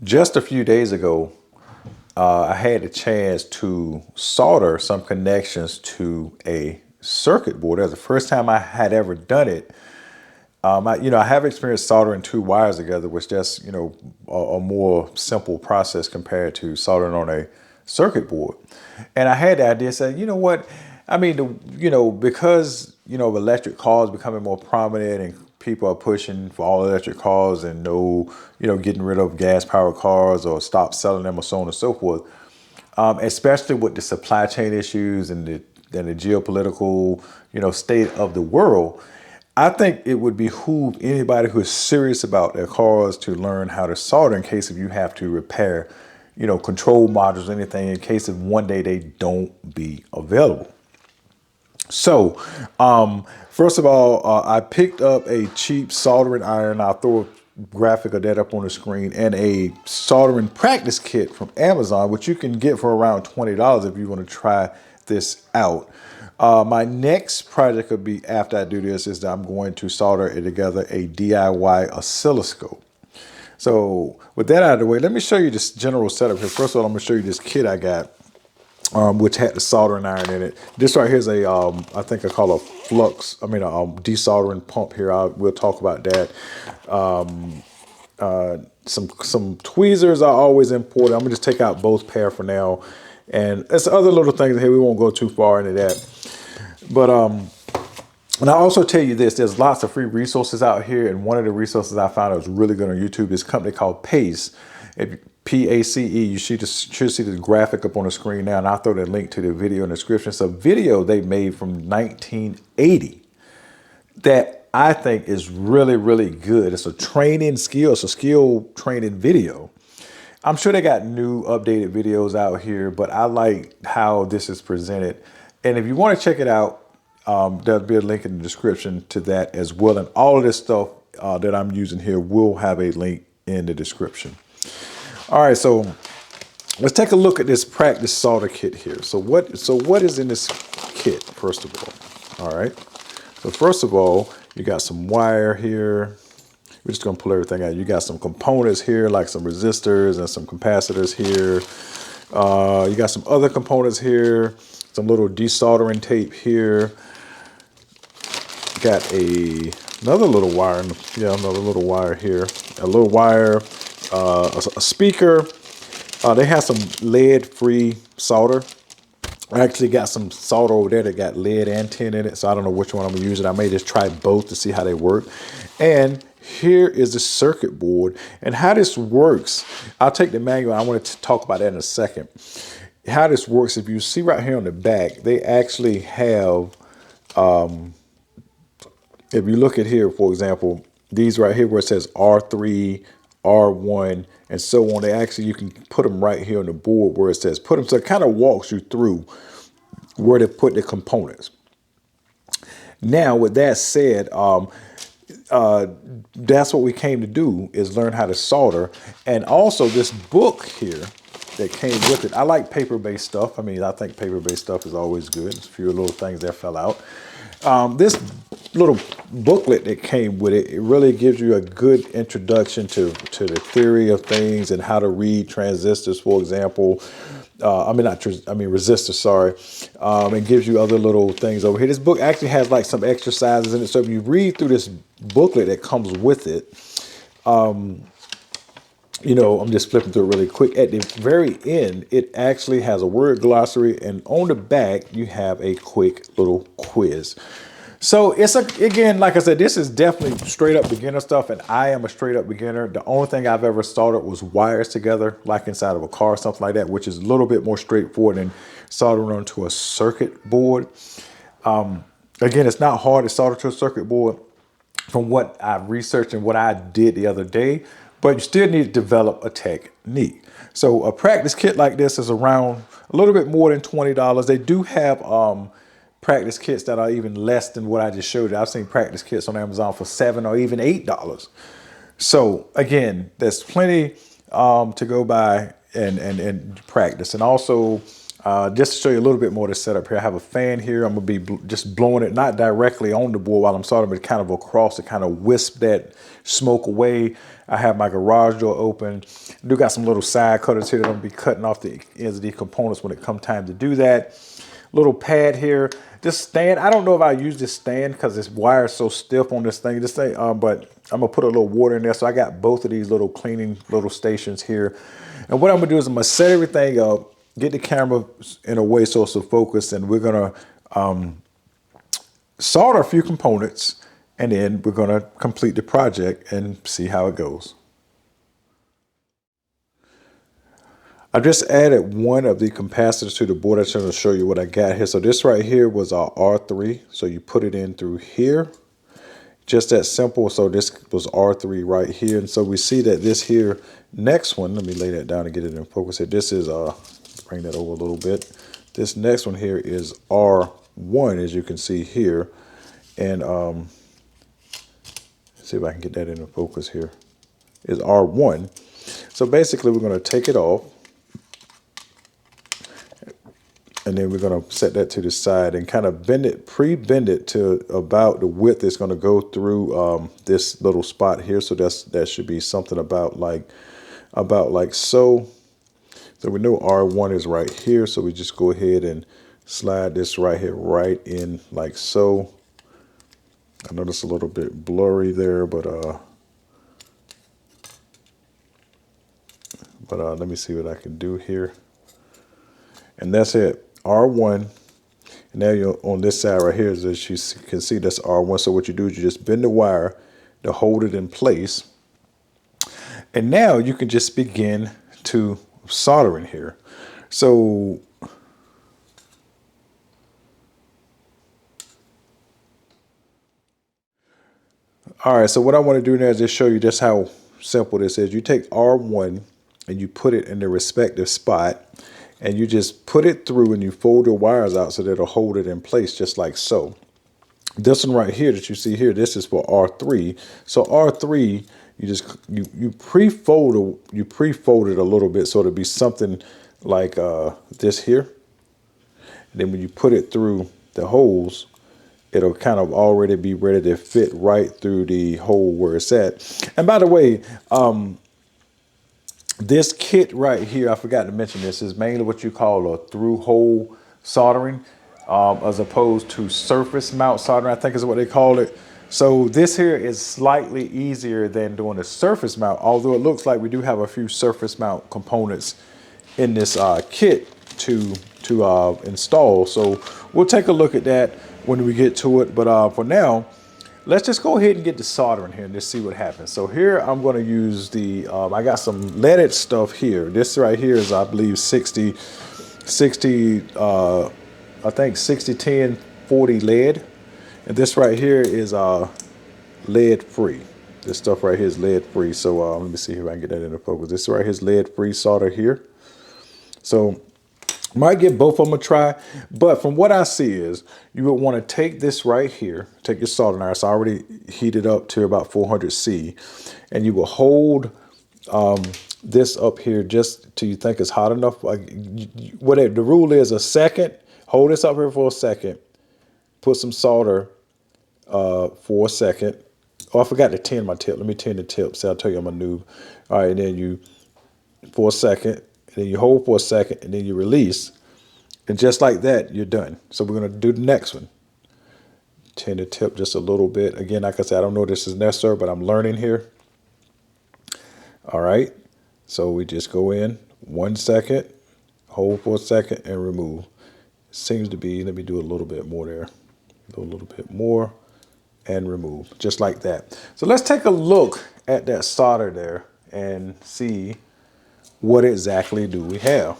Just a few days ago, I had a chance to solder some connections to a circuit board. That was the first time I had ever done it. I have experienced soldering two wires together, which just, a more simple process compared to soldering on a circuit board. And I had the idea, say, you know what? I mean, because, electric cars becoming more prominent and people are pushing for all electric cars and no, getting rid of gas powered cars or stop selling them or so on and so forth. Especially with the supply chain issues and the geopolitical, state of the world. I think it would behoove anybody who is serious about their cars to learn how to solder in case if you have to repair, control modules, anything in case if one day they don't be available. So, first of all, I picked up a cheap soldering iron. I'll throw a graphic of that up on the screen, and a soldering practice kit from Amazon, which you can get for around $20 if you want to try this out. My next project will be after I do this is that I'm going to solder it together a DIY oscilloscope. So with that out of the way, let me show you this general setup here. First of all, I'm going to show you this kit I got, which had the soldering iron in it. This right here is a, I think I call a desoldering pump here. We'll talk about that. Some tweezers are always important. I'm gonna just take out both pair for now. And there's other little things here. We won't go too far into that. But and I'll also tell you this, there's lots of free resources out here. And one of the resources I found that was really good on YouTube is a company called Pace. PACE. You should see the graphic up on the screen now, and I'll throw the link to the video in the description. It's a video they made from 1980 that I think is really, really good. It's a skill training video. I'm sure they got new updated videos out here, but I like how this is presented. And if you want to check it out, there'll be a link in the description to that as well. And all of this stuff that I'm using here will have a link in the description. All right, so let's take a look at this practice solder kit here. So what is in this kit, first of all? All right, so first of all, you got some wire here. We're just gonna pull everything out. You got some components here, like some resistors and some capacitors here. You got some other components here, some little desoldering tape here. Got another little wire, another little wire here. A little wire, a speaker. They have some lead-free solder. I actually got some solder over there that got lead and tin in it, so I don't know which one I'm gonna use. I may just try both to see how they work. And here is the circuit board and how this works. I'll take the manual. I want to talk about that in a second. How this works, if you see right here on the back, they actually have, if you look at here, for example, these right here where it says R3, R1, and so on, you can put them right here on the board where it says put them. So it kind of walks you through where to put the components. Now, with that said, that's what we came to do, is learn how to solder. And also this book here that came with it. I like paper-based stuff. I mean, I think paper-based stuff is always good. There's a few little things that fell out. This little booklet that came with it, it really gives you a good introduction to the theory of things and how to read transistors, for example. Resistors, sorry. It gives you other little things over here. This book actually has like some exercises in it. So if you read through this booklet that comes with it, I'm just flipping through it really quick. At the very end, it actually has a word glossary, and on the back, you have a quick little quiz. So again, like I said, this is definitely straight up beginner stuff, and I am a straight up beginner. The only thing I've ever soldered was wires together, like inside of a car or something like that, which is a little bit more straightforward than soldering onto a circuit board. Again, it's not hard to solder to a circuit board from what I've researched and what I did the other day, but you still need to develop a technique. So a practice kit like this is around a little bit more than $20. They do have practice kits that are even less than what I just showed you. I've seen practice kits on Amazon for $7 or even $8. So again, there's plenty to go by and practice. And also Just to show you a little bit more of the setup here, I have a fan here. I'm gonna be just blowing it, not directly on the board while I'm soldering, but kind of across to kind of wisp that smoke away. I have my garage door open. I do got some little side cutters here that I'm gonna be cutting off the ends of these components when it comes time to do that. Little pad here. This stand, I don't know if I use this stand because this wire is so stiff on this thing. But I'm gonna put a little water in there. So I got both of these little cleaning little stations here. And what I'm gonna do is I'm gonna set everything up, get the camera in a way so it's a focus, and we're gonna solder a few components, and then we're gonna complete the project and see how it goes. I just added one of the capacitors to the board. I'm just going to show you what I got here. So this right here was our R3. So you put it in through here. Just that simple. So this was R3 right here. And so we see that this here next one, let me lay that down and get it in focus here. This is, bring that over a little bit. This next one here is R1, as you can see here. And see if I can get that into focus here. Is R1. So basically we're going to take it off. And then we're going to set that to the side and kind of bend it, pre-bend it to about the width that's going to go through this little spot here. So that should be something about like so. So we know R1 is right here. So we just go ahead and slide this right here, right in like so. I know it's a little bit blurry there, but let me see what I can do here. And that's it. R1, and now you're on this side right here, as you can see, that's R1. So what you do is you just bend the wire to hold it in place. And now you can just begin to solder in here. So all right, so what I want to do now is just show you just how simple this is. You take R1 and you put it in the respective spot, and you just put it through and you fold your wires out so that it'll hold it in place just like so. This one right here that you see here, this is for R3. So R3, you pre-fold it a little bit so it'll be something like this here. And then when you put it through the holes, it'll kind of already be ready to fit right through the hole where it's at. And by the way, this kit right here, I forgot to mention this, is mainly what you call a through hole soldering, as opposed to surface mount soldering, I think is what they call it. So this here is slightly easier than doing a surface mount, although it looks like we do have a few surface mount components in this kit to install. So we'll take a look at that when we get to it. But for now, let's just go ahead and get the soldering here and just see what happens. So here I'm going to use the, I got some leaded stuff here. This right here is, I believe, 60, I think 60, 10, 40 lead. And this right here is lead free. This stuff right here is lead free. So let me see if I can get that into focus. This right here is lead free solder here. So might give both of them a try, but from what I see is you would want to take this right here, take your soldering iron. It's already heated up to about 400 C, and you will hold this up here just till you think it's hot enough. Whatever the rule is, a second. Hold this up here for a second. Put some solder for a second. Oh, I forgot to tin my tip. Let me tin the tip. See, I'll tell you I'm a noob. All right, and then you for a second. Then you hold for a second and then you release. And just like that, you're done. So we're going to do the next one. Tin the tip just a little bit. Again, like I said, I don't know if this is necessary, but I'm learning here. All right. So we just go in 1 second, hold for a second, and remove. Seems to be, let me do a little bit more there. Do a little bit more and remove, just like that. So let's take a look at that solder there and see what exactly do we have.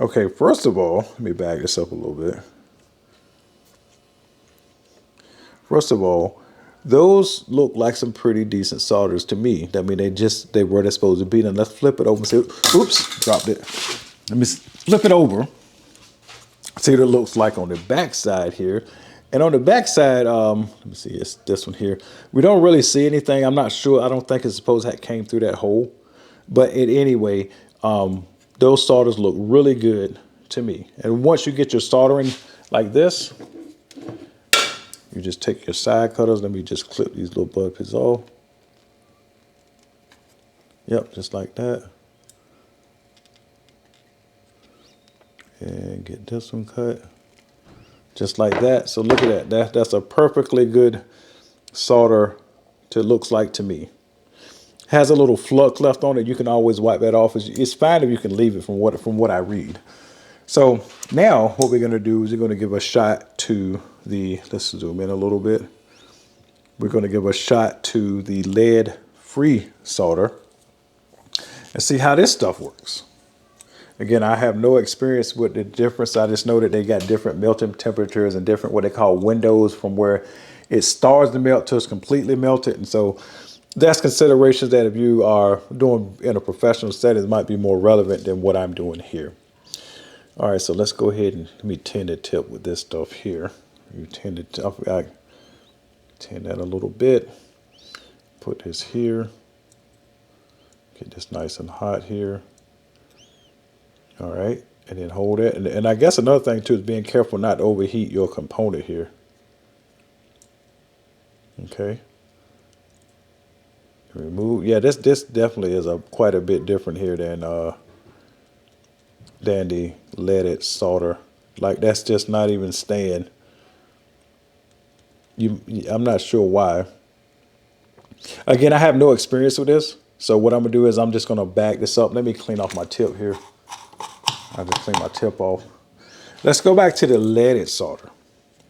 Okay, first of all, let me back this up a little bit. First of all, those look like some pretty decent solders to me. I mean, they were they're supposed to be. Now let's flip it over and see. Oops, dropped it. Let me flip it over. See what it looks like on the back side here. And on the back side, let me see, it's this one here. We don't really see anything. I'm not sure. I don't think it's supposed to came through that hole. But anyway, those solders look really good to me. And once you get your soldering like this, you just take your side cutters. Let me just clip these little butt pins off. Yep, just like that. And get this one cut. Just like that. So look at that. That's a perfectly good solder to looks like to me. Has a little flux left on it. You can always wipe that off. It's fine if you can leave it from what I read. So now what we're going to do is we're going to give a shot to the, let's zoom in a little bit. We're going to give a shot to the lead-free solder and see how this stuff works. Again, I have no experience with the difference. I just know that they got different melting temperatures and different what they call windows from where it starts to melt to it's completely melted. And so that's considerations that if you are doing in a professional setting might be more relevant than what I'm doing here. All right, so let's go ahead and let me tend the tip with this stuff here. You tend it, I tend that a little bit. Put this here. Get this nice and hot here. All right, and then hold it. And I guess another thing too is being careful not to overheat your component here. Okay. Remove. Yeah, this definitely is quite a bit different here than the leaded solder. Like that's just not even staying. I'm not sure why. Again, I have no experience with this. So what I'm gonna do is I'm just gonna back this up. Let me clean off my tip here. I'll just clean my tip off. Let's go back to the leaded solder.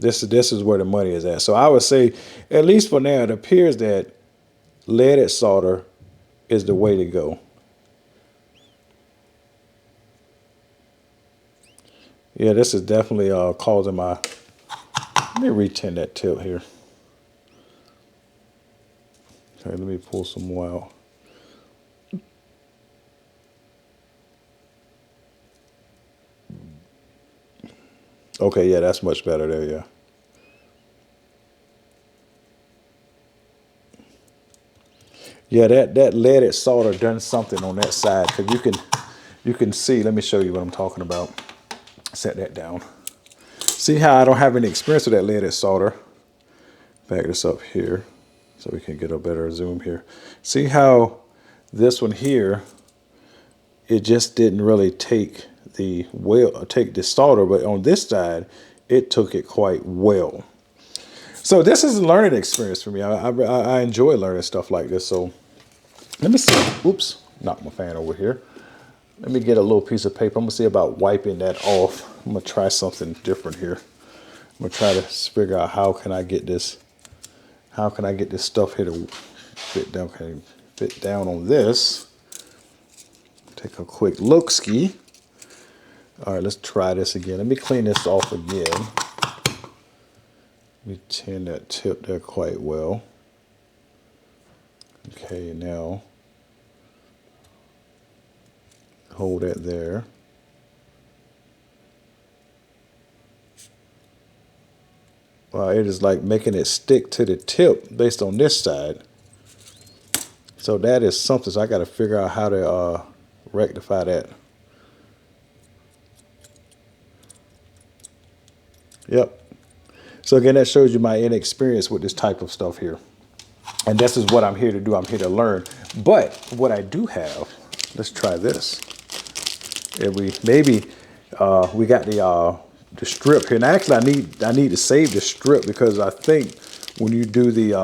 This is where the money is at. So I would say, at least for now, it appears that leaded solder is the way to go. Yeah, this is definitely causing my, let me retend that tip here. Okay, let me pull some more out. Okay, yeah, that's much better there, yeah. Yeah, that leaded solder done something on that side because you can see. Let me show you what I'm talking about. Set that down. See how I don't have any experience with that leaded solder. Back this up here so we can get a better zoom here. See how this one here, it just didn't really take the solder, but on this side, it took it quite well. So this is a learning experience for me. I enjoy learning stuff like this. So let me see. Oops, knocked my fan over here. Let me get a little piece of paper. I'm gonna see about wiping that off. I'm gonna try something different here. I'm gonna try to figure out how can I get this stuff here to fit down. Can fit down on this? Take a quick look ski. All right, let's try this again. Let me clean this off again. Let me tend that tip there quite well. Okay, now hold that there. Wow, it is like making it stick to the tip based on this side. So that is something. So I got to figure out how to rectify that. Yep. So again, that shows you my inexperience with this type of stuff here. And this is what I'm here to do. I'm here to learn. But what I do have, let's try this. If we got the strip here. And actually I need to save the strip because I think when you do the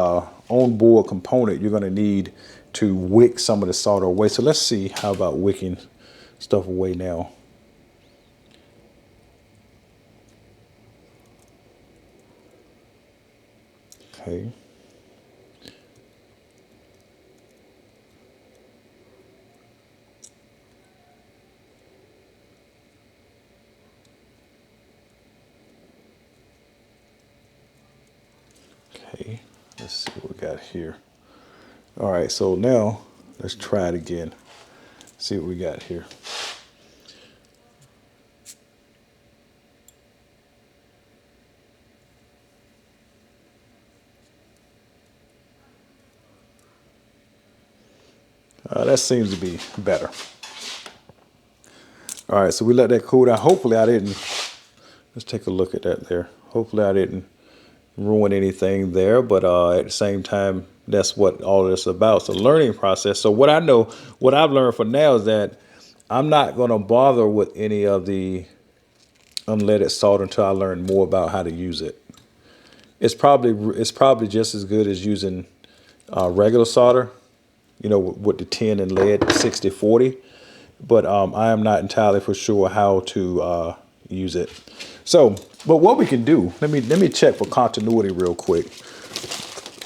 onboard component, you're gonna need to wick some of the solder away. So let's see how about wicking stuff away now. Okay. Okay, let's see what we got here. All right, so now let's try it again. See what we got here. That seems to be better. All right, so we let that cool down. Hopefully I didn't, let's take a look at that there. Hopefully I didn't ruin anything there, but at the same time, that's what all of this is about. It's a learning process. So what I know, what I've learned for now is that I'm not going to bother with any of the unleaded solder until I learn more about how to use it. It's probably just as good as using regular solder, you know, with the tin and lead 60-40. But I am not entirely for sure how to use it. So, but what we can do, let me check for continuity real quick.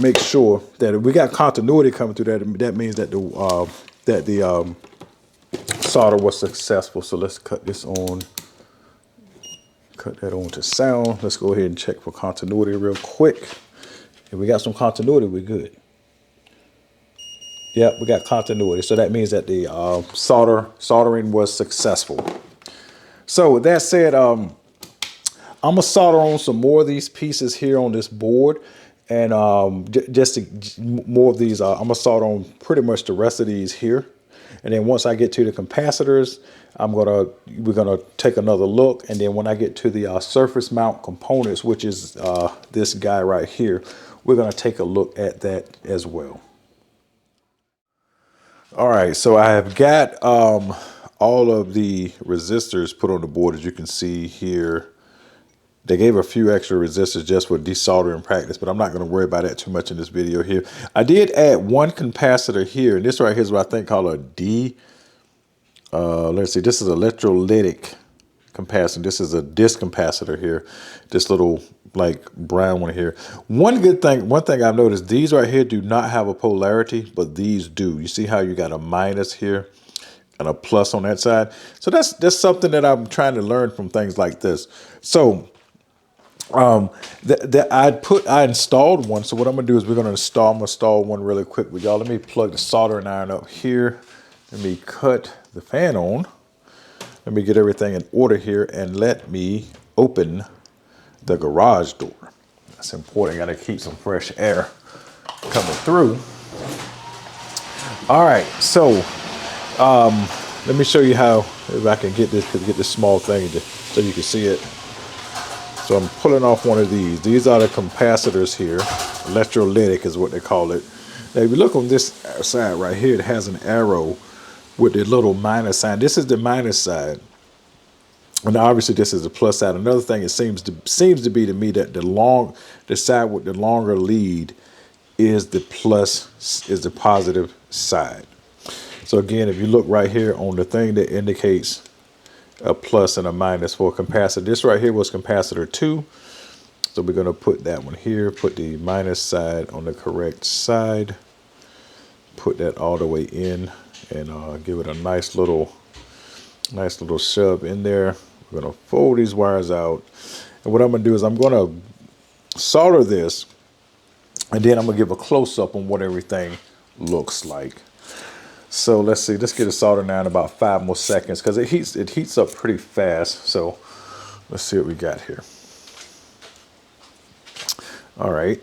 Make sure that if we got continuity coming through, that means that the solder was successful. So let's cut this on. Cut that on to sound. Let's go ahead and check for continuity real quick. If we got some continuity, we're good. Yep, we got continuity. So that means that the soldering was successful. So with that said, I'm gonna solder on some more of these pieces here on this board, and more of these. I'm gonna solder on pretty much the rest of these here, and then once I get to the capacitors, we're gonna take another look, and then when I get to the surface mount components, which is this guy right here, we're gonna take a look at that as well. All right, so I have got all of the resistors put on the board, as you can see here. They gave a few extra resistors just for desoldering practice, but I'm not going to worry about that too much in this video here. I did add one capacitor here, and this right here is what I think called a let's see, this is electrolytic capacitor. This is a disc capacitor here, this little like brown one here. One thing I've noticed, these right here do not have a polarity, but these do. You see how you got a minus here and a plus on that side? So that's something that I'm trying to learn from things like this. So I installed one. So what I'm gonna do is I'm gonna install one really quick with y'all. Let me plug the soldering iron up here. Let me cut the fan on. Let me get everything in order here, and let me open the garage door. That's important. Got to keep some fresh air coming through. All right, so let me show you how, if I can get this small thing so you can see it. So I'm pulling off one of these. These are the capacitors here. Electrolytic is what they call it. Now, if you look on this side right here, it has an arrow with the little minus sign. This is the minus side, and obviously this is the plus side. Another thing, it seems to be to me that the side with the longer lead is the positive side. So again, if you look right here on the thing that indicates a plus and a minus for a capacitor, this right here was capacitor 2. So we're going to put that one here, put the minus side on the correct side, put that all the way in, and give it a nice little shove in there. We're going to fold these wires out, and what I'm going to do is I'm going to solder this, and then I'm going to give a close-up on what everything looks like. So let's see, let's get it soldered now in about 5 more seconds, because it heats up pretty fast. So let's see what we got here. All right,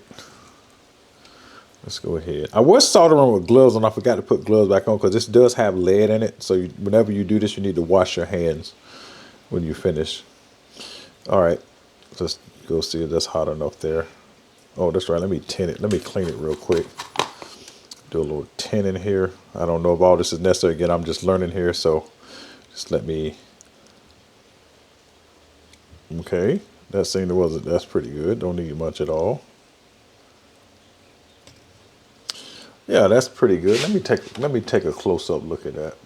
let's go ahead. I was soldering with gloves on. I forgot to put gloves back on because this does have lead in it. So whenever you do this, you need to wash your hands when you finish. All right, let's go see if that's hot enough there. Oh, that's right. Let me tin it. Let me clean it real quick. Do a little tin in here. I don't know if all this is necessary. Again, I'm just learning here, so just let me. Okay, that seemed to wasn't. That's pretty good. Don't need much at all. Yeah, that's pretty good. Let me take a close-up look at that.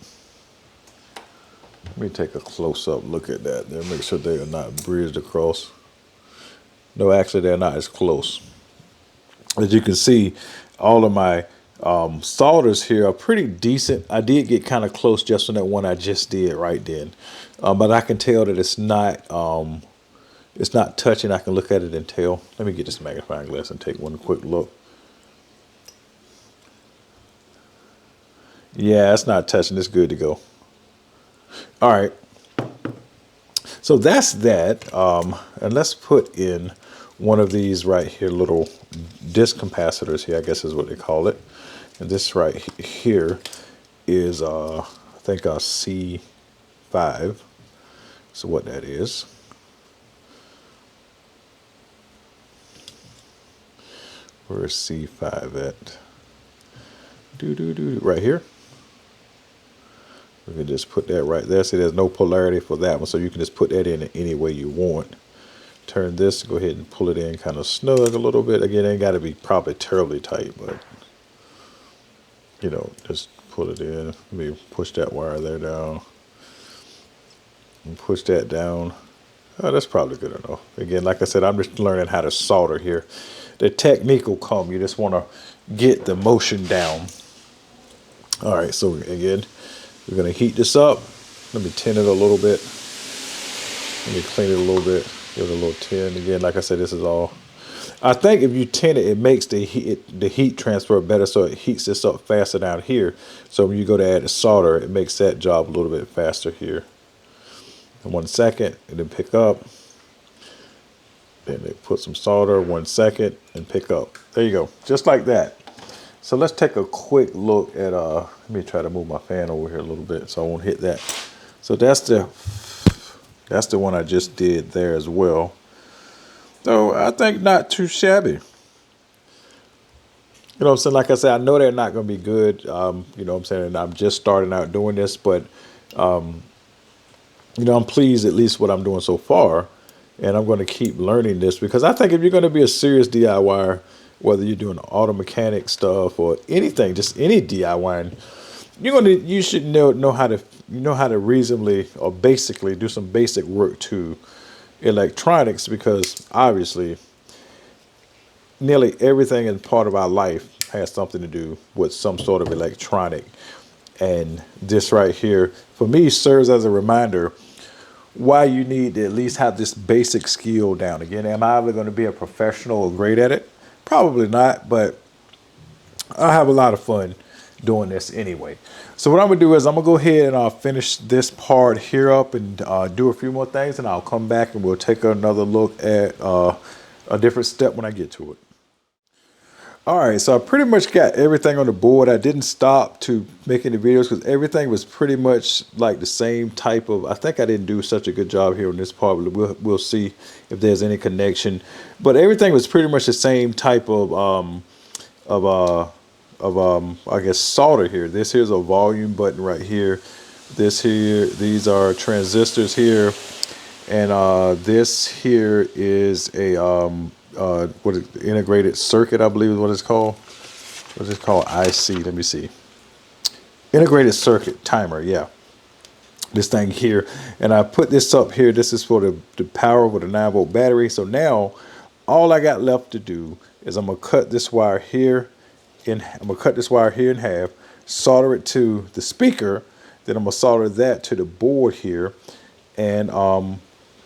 Let me take a close-up look at that. There, make sure they are not bridged across. No, actually, they're not as close. As you can see, all of my solders here are pretty decent. I did get kind of close just on that one I just did right then, but I can tell that it's not touching. I can look at it and tell. Let me get this magnifying glass and take one quick look. Yeah, it's not touching. It's good to go. All right. So that's that. And let's put in one of these right here, little disc capacitors here, I guess is what they call it. And this right here is, I think, a C5. So what that is. Where's C5 at? Right here. We can just put that right there. See, there's no polarity for that one, so you can just put that in any way you want. Turn this, go ahead and pull it in kind of snug a little bit. Again, it ain't got to be probably terribly tight, but you know, just pull it in. Let me push that wire there down. And push that down. Oh, that's probably good enough. Again, like I said, I'm just learning how to solder here. The technique will come. You just want to get the motion down. All right, so again, we're going to heat this up. Let me tin it a little bit. Let me clean it a little bit. Give it a little tin. Again, like I said, this is all. I think if you tin it, it makes the heat transfer better, so it heats this up faster down here. So when you go to add the solder, it makes that job a little bit faster here. In 1 second, and then pick up. Then they put some solder, 1 second, and pick up. There you go, just like that. So let's take a quick look at, let me try to move my fan over here a little bit so I won't hit that. So that's the one I just did there as well. So I think not too shabby. You know what I'm saying? Like I said, I know they're not going to be good. You know what I'm saying? I'm just starting out doing this, but you know, I'm pleased at least what I'm doing so far, and I'm going to keep learning this, because I think if you're going to be a serious DIYer, whether you're doing auto mechanic stuff or anything, just any DIYing, you should know how to reasonably or basically do some basic work to electronics, because obviously nearly everything in part of our life has something to do with some sort of electronic. And this right here, for me, serves as a reminder why you need to at least have this basic skill down. Again, am I ever going to be a professional or great at it? Probably not, but I have a lot of fun doing this anyway. So what I'm going to do is I'm going to go ahead and I'll finish this part here up and do a few more things, and I'll come back and we'll take another look at a different step when I get to it. All right, so I pretty much got everything on the board. I didn't stop to making the videos because everything was pretty much like the same type of. I think I didn't do such a good job here on this part, but we'll see if there's any connection. But everything was pretty much the same type of I guess solder here. This here's a volume button right here. This here, these are transistors here, and this here is a what is it, integrated circuit, I believe is what it's called. What's it called? IC. Let me see. Integrated circuit timer. Yeah. This thing here, and I put this up here. This is for the power with a 9-volt battery. So now, all I got left to do is I'm gonna cut this wire here in. I'm gonna cut this wire here in half, solder it to the speaker. Then I'm gonna solder that to the board here, and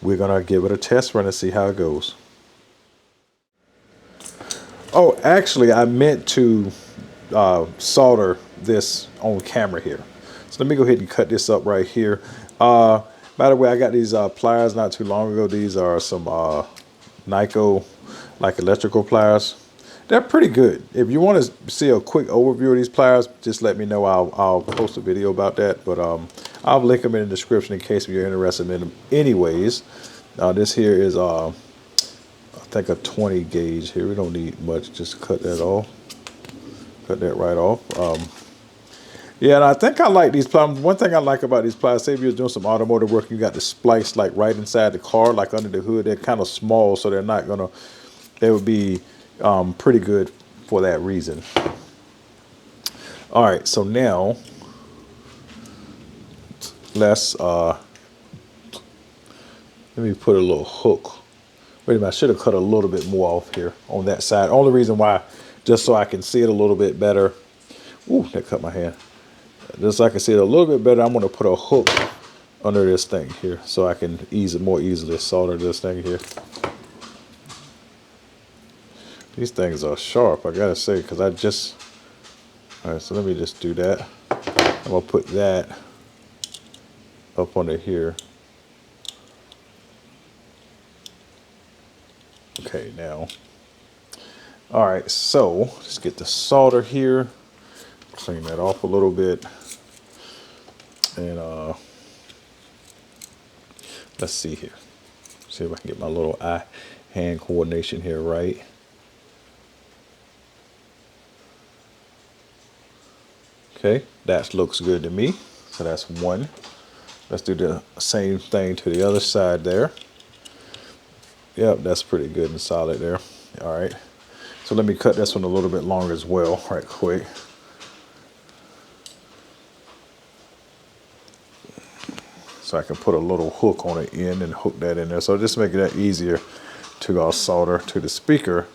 we're gonna give it a test run and see how it goes. Oh, actually, I meant to solder this on camera here. So let me go ahead and cut this up right here. By the way, I got these pliers not too long ago. These are some Nyko, like electrical pliers. They're pretty good. If you want to see a quick overview of these pliers, just let me know. I'll post a video about that. But I'll link them in the description in case you're interested in them. Anyways, this here is I think a 20 gauge here. We don't need much. Just cut that off. Cut that right off. Yeah, and I think I like these pliers. One thing I like about these pliers, say if you're doing some automotive work, you got the splice like right inside the car, like under the hood. They're kind of small, so they're not gonna. They would be pretty good for that reason. All right, so now let's let me put a little hook. Wait a minute, I should have cut a little bit more off here on that side. Only reason why, just so I can see it a little bit better. Ooh, that cut my hand. Just so I can see it a little bit better, I'm going to put a hook under this thing here so I can more easily solder this thing here. These things are sharp, I gotta say, because all right, so let me just do that. I'm going to put that up under here. Okay, now, all right, so let's get the solder here, clean that off a little bit, and Let's see here. See if I can get my little eye hand coordination here right. Okay, that looks good to me. So that's one. Let's do the same thing to the other side there. Yep, that's pretty good and solid there. All right. So let me cut this one a little bit longer as well, right quick. So I can put a little hook on the end and hook that in there. So just make that easier to solder to the speaker.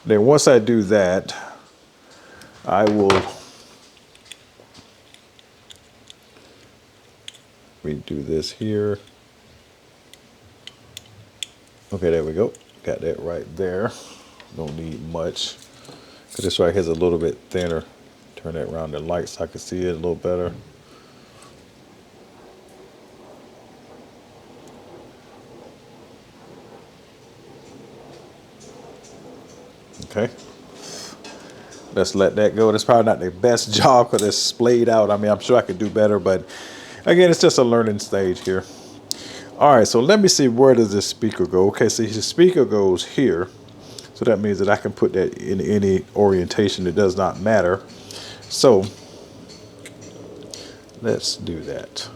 Then once I do that, I will redo this here. Okay, there we go. Got that right there. Don't need much. Cause this right here is a little bit thinner. Turn that around the light so I can see it a little better. Okay. Let's let that go. That's probably not the best job because it's splayed out. I mean, I'm sure I could do better, but again, it's just a learning stage here. All right, so let me see, where does this speaker go? Okay, so the speaker goes here. So that means that I can put that in any orientation. It does not matter. So let's do that.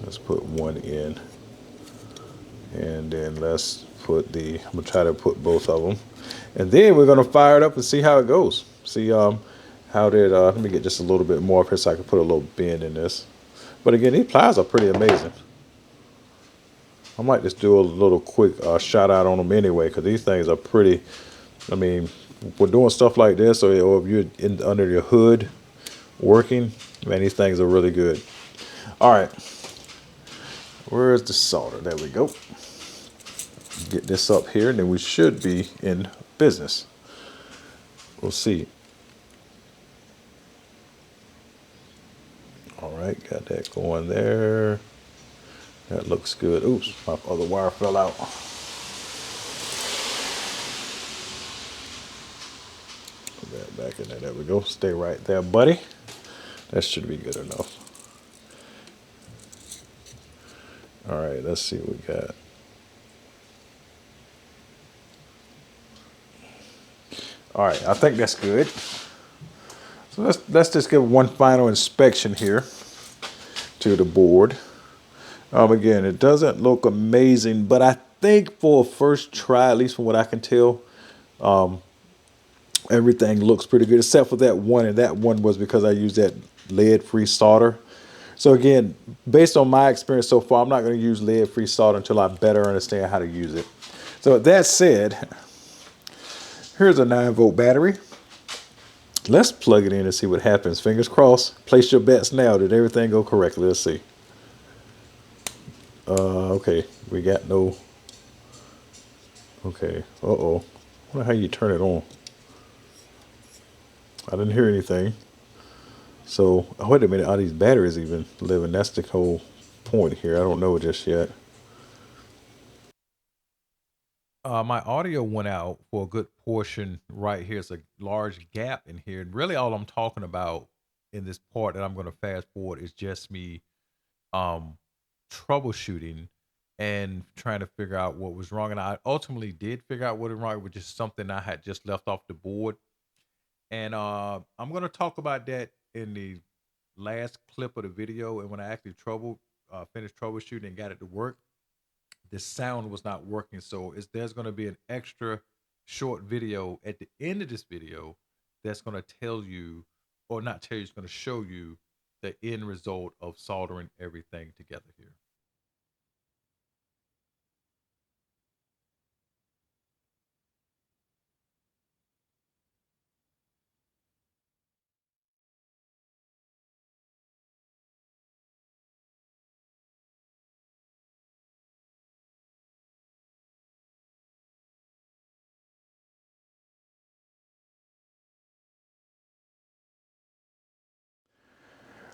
Let's put one in. And then let's put I'm gonna try to put both of them. And then we're gonna fire it up and see how it goes. See let me get just a little bit more up here so I can put a little bend in this. But again, these pliers are pretty amazing. I might just do a little quick shout out on them anyway, because these things are pretty. I mean, we're doing stuff like this, or if you're under your hood working, man, these things are really good. All right, where's the solder? There we go. Get this up here, and then we should be in business. We'll see. All right, got that going there. That looks good. Oops, my other wire fell out. Put that back in there. There we go. Stay right there, buddy. That should be good enough. All right, let's see what we got. All right, I think that's good. So let's just give one final inspection here to the board. Again, it doesn't look amazing, but I think for a first try, at least from what I can tell, everything looks pretty good, except for that one, and that one was because I used that lead-free solder. So again, based on my experience so far, I'm not going to use lead-free solder until I better understand how to use it. So with that said, here's a 9-volt battery. Let's plug it in and see what happens. Fingers crossed. Place your bets now. Did everything go correctly? Let's see. Okay, we got no. Okay, uh-oh. I wonder how you turn it on. I didn't hear anything. So, oh, wait a minute, are these batteries even living? That's the whole point here. I don't know just yet. My audio went out for a good portion right here. It's a large gap in here. And really all I'm talking about in this part that I'm going to fast forward is just me um, troubleshooting and trying to figure out what was wrong. And I ultimately did figure out what was wrong, which is something I had just left off the board. And I'm going to talk about that in the last clip of the video. And when I actually finished troubleshooting and got it to work, the sound was not working. So there's going to be an extra short video at the end of this video that's going to tell you, or not tell you, it's going to show you the end result of soldering everything together here.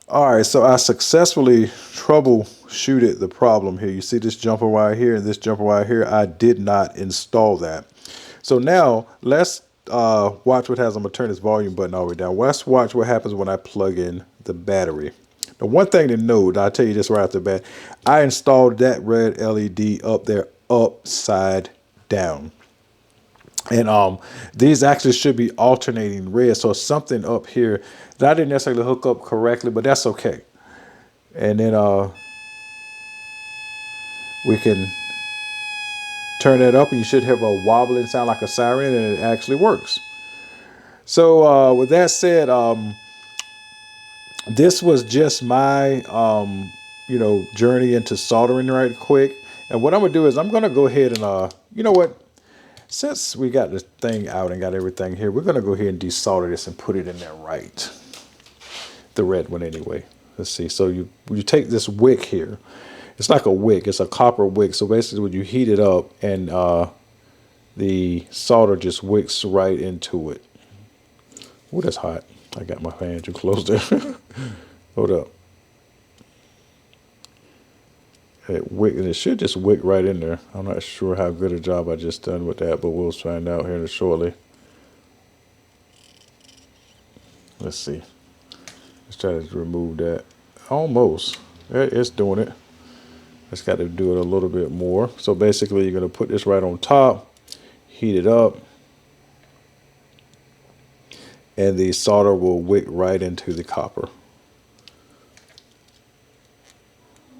All right, so I successfully troubleshooted the problem here. You see this jumper wire here and this jumper wire here. I did not install that. So now let's watch what happens. I'm gonna turn this volume button all the way down. Let's watch what happens when I plug in the battery. And one thing to note, I'll tell you this right off the bat, I installed that red LED up there upside down. And these actually should be alternating red. So something up here that I didn't necessarily hook up correctly, but that's okay. And then we can turn that up and you should have a wobbling sound like a siren, and it actually works. So with that said, this was just my journey into soldering right quick. And what I'm gonna do is I'm gonna go ahead and you know what? Since we got this thing out and got everything here, we're gonna go ahead and desolder this and put it in there right. The red one anyway. Let's see. So you take this wick here. It's like a wick. It's a copper wick. So basically when you heat it up and the solder just wicks right into it. Oh, that's hot. I got my fan too close there. Hold up. It should just wick right in there. I'm not sure how good a job I just done with that, but we'll find out here shortly. Let's see. Let's try to remove that. Almost. It's doing it. Just got to do it a little bit more. So basically, you're going to put this right on top, heat it up, and the solder will wick right into the copper.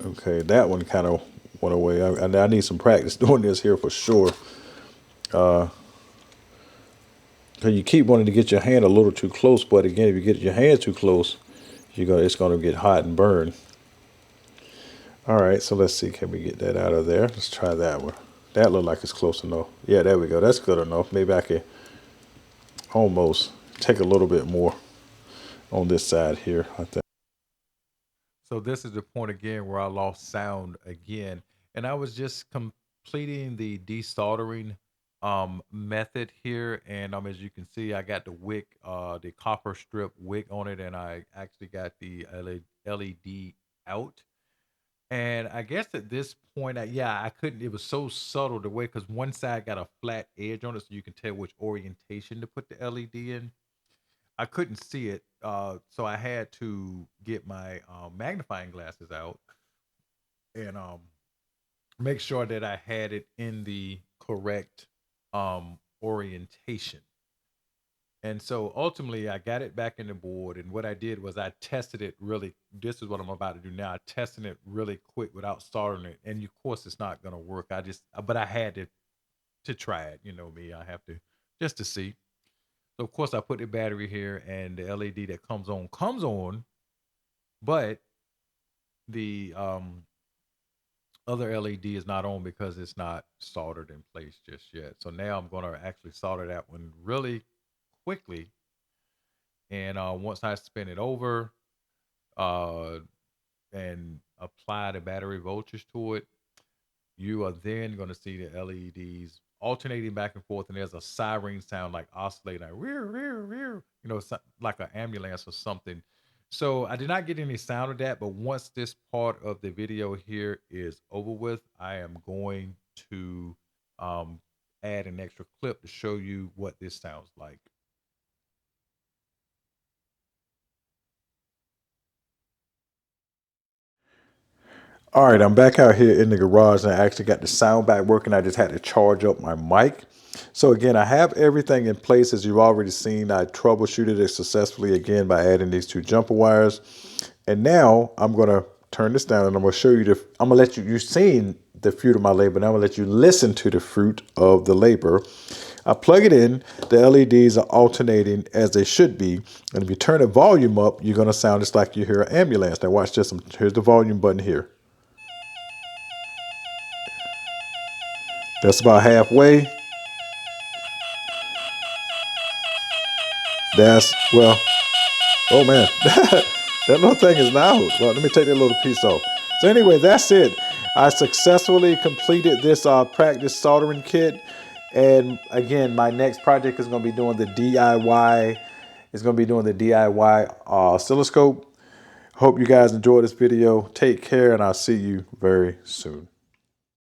Okay, that one kind of went away. I need some practice doing this here for sure. You keep wanting to get your hand a little too close, but again, if you get your hand too close, it's going to get hot and burn. All right, so let's see. Can we get that out of there? Let's try that one. That looked like it's close enough. Yeah, there we go. That's good enough. Maybe I can almost take a little bit more on this side here, I think. So this is the point again where I lost sound again. And I was just completing the desoldering method here. And as you can see, I got the wick, the copper strip wick on it, and I actually got the LED out. And I guess at this point, I couldn't. It was so subtle the way, because one side got a flat edge on it, so you can tell which orientation to put the LED in. I couldn't see it, so I had to get my magnifying glasses out and make sure that I had it in the correct orientation. And so ultimately, I got it back in the board. And what I did was I tested it really. This is what I'm about to do now. I tested it really quick without soldering it. And of course, it's not going to work. But I had to try it. You know me, I have to just to see. So of course, I put the battery here, and the LED that comes on, but the other LED is not on because it's not soldered in place just yet. So now I'm going to actually solder that one really quickly. And once I spin it over uh, and apply the battery voltage to it, you are then going to see the LEDs alternating back and forth, and there's a siren sound like oscillating, like rear, rear, rear, like an ambulance or something. So I did not get any sound of that, but once this part of the video here is over with, I am going to um, add an extra clip to show you what this sounds like. All right, I'm back out here in the garage, and I actually got the sound back working. I just had to charge up my mic. So again, I have everything in place. As you've already seen, I troubleshooted it successfully again by adding these two jumper wires. And now I'm going to turn this down, and I'm going to show you I'm going to let you've seen the fruit of my labor. Now I'm going to let you listen to the fruit of the labor. I plug it in. The LEDs are alternating as they should be. And if you turn the volume up, you're going to sound just like you hear an ambulance. Now watch this. Here's the volume button here. That's about halfway. Well, oh man, that little thing is loud. Well, let me take that little piece off. So anyway, that's it. I successfully completed this practice soldering kit. And again, my next project is going to be doing the DIY. It's going to be doing the DIY oscilloscope. Hope you guys enjoyed this video. Take care, and I'll see you very soon.